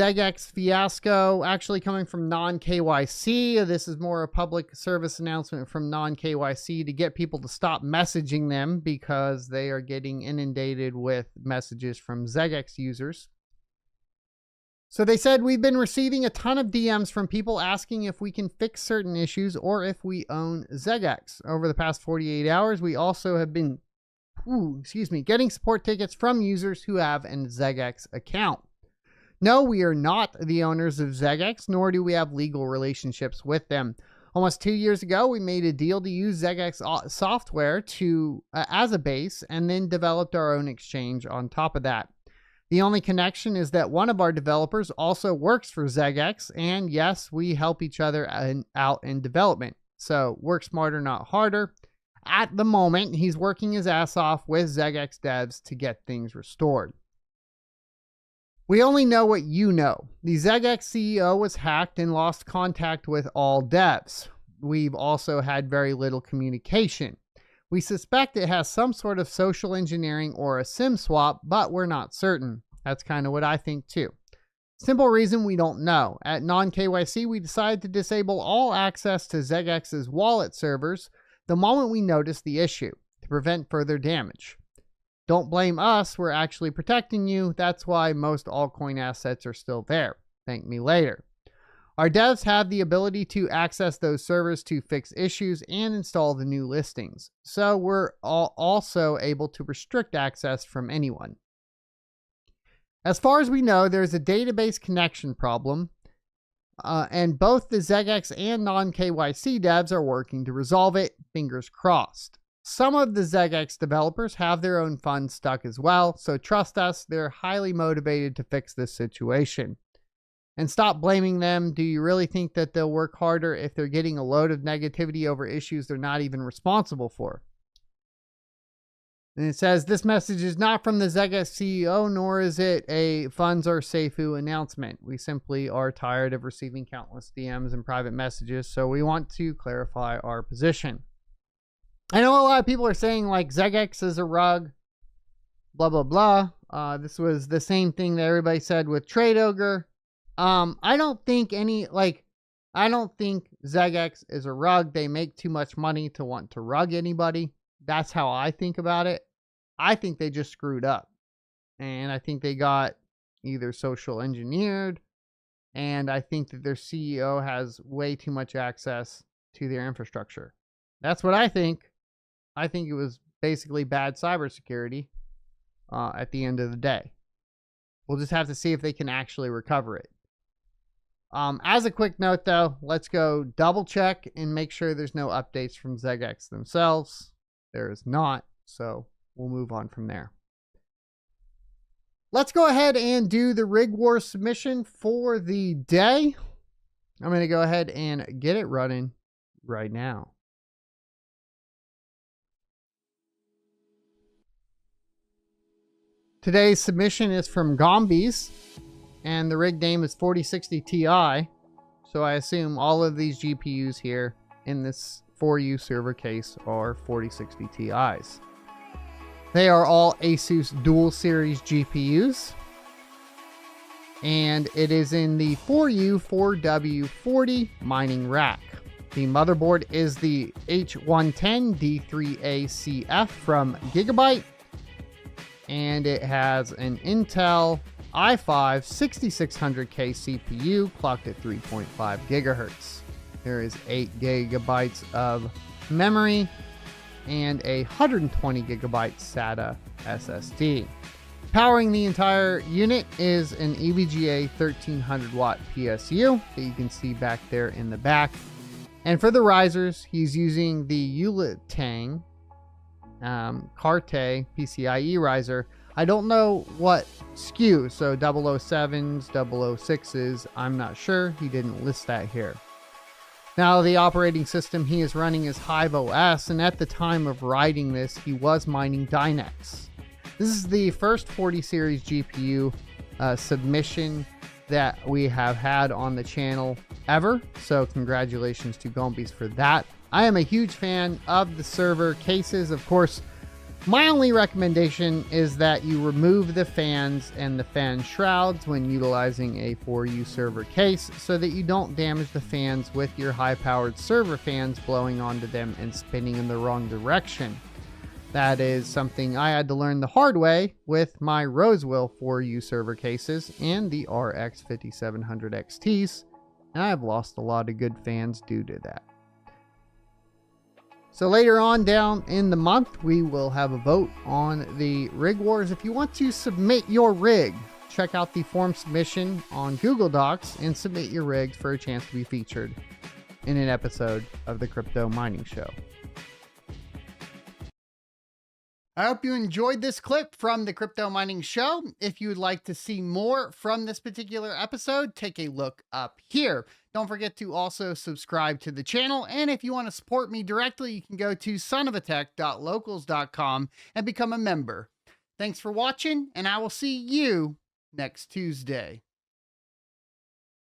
Xeggex fiasco actually coming from non-KYC. This is more a public service announcement from non-KYC to get people to stop messaging them because they are getting inundated with messages from Xeggex users. So they said, we've been receiving a ton of DMs from people asking if we can fix certain issues or if we own Xeggex. Over the past 48 hours, we also have been getting support tickets from users who have an Xeggex account. No, we are not the owners of Xeggex, nor do we have legal relationships with them. Almost 2 years ago, we made a deal to use Xeggex software as a base and then developed our own exchange on top of that. The only connection is that one of our developers also works for Xeggex, and yes, we help each other out in development. So work smarter, not harder. At the moment, he's working his ass off with Xeggex devs to get things restored. We only know what you know. The Xeggex CEO was hacked and lost contact with all devs. We've also had very little communication. We suspect it has some sort of social engineering or a SIM swap, but we're not certain. That's kind of what I think too. Simple reason, we don't know. At non-KYC, we decided to disable all access to Xeggex's wallet servers the moment we noticed the issue to prevent further damage. Don't blame us, we're actually protecting you. That's why most altcoin assets are still there. Thank me later. Our devs have the ability to access those servers to fix issues and install the new listings. So we're also able to restrict access from anyone. As far as we know, there's a database connection problem, and both the Xeggex and non-KYC devs are working to resolve it. Fingers crossed. Some of the Xeggex developers have their own funds stuck as well, so trust us, they're highly motivated to fix this situation. And stop blaming them. Do you really think that they'll work harder if they're getting a load of negativity over issues they're not even responsible for? And it says, this message is not from the Xeggex CEO, nor is it a funds are safe-oo announcement. We simply are tired of receiving countless DMs and private messages, so we want to clarify our position. I know a lot of people are saying like Xeggex is a rug, blah, blah, blah. This was the same thing that everybody said with Trade Ogre. I don't think Xeggex is a rug. They make too much money to want to rug anybody. That's how I think about it. I think they just screwed up. And I think they got either social engineered, and I think that their CEO has way too much access to their infrastructure. That's what I think. I think it was basically bad cybersecurity at the end of the day. We'll just have to see if they can actually recover it. As a quick note, though, let's go double check and make sure there's no updates from Xeggex themselves. There is not, so we'll move on from there. Let's go ahead and do the Rig War submission for the day. I'm going to go ahead and get it running right now. Today's submission is from Gombies, and the rig name is 4060 Ti. So I assume all of these GPUs here in this 4U server case are 4060 Ti's. They are all Asus dual series GPUs, and it is in the 4U 4W40 mining rack. The motherboard is the H110 D3A-CF from Gigabyte, and it has an Intel i5 6600K CPU clocked at 3.5 gigahertz. There is 8 gigabytes of memory and a 120 gigabyte SATA SSD. Powering the entire unit is an EVGA 1300 watt PSU that you can see back there in the back. And for the risers, he's using the Yuletang Carte PCIe riser. I don't know what SKU, so 007s, 006s, I'm not sure. He didn't list that here. Now, the operating system he is running is Hive OS, and at the time of writing this, he was mining Dynex. This is the first 40 series GPU submission that we have had on the channel ever, so congratulations to Gombies for that. I am a huge fan of the server cases. Of course, My only recommendation is that you remove the fans and the fan shrouds when utilizing a 4U server case so that you don't damage the fans with your high-powered server fans blowing onto them and spinning in the wrong direction. That is something I had to learn the hard way with my Rosewell 4U server cases and the RX 5700 XTs, and I've lost a lot of good fans due to that. So later on down in the month, we will have a vote on the Rig Wars. If you want to submit your rig, check out the form submission on Google Docs and submit your rigs for a chance to be featured in an episode of the Crypto Mining Show. I hope you enjoyed this clip from the Crypto Mining Show. If you would like to see more from this particular episode, take a look up here. Don't forget to also subscribe to the channel. And if you want to support me directly, you can go to sonofatech.locals.com and become a member. Thanks for watching, and I will see you next Tuesday.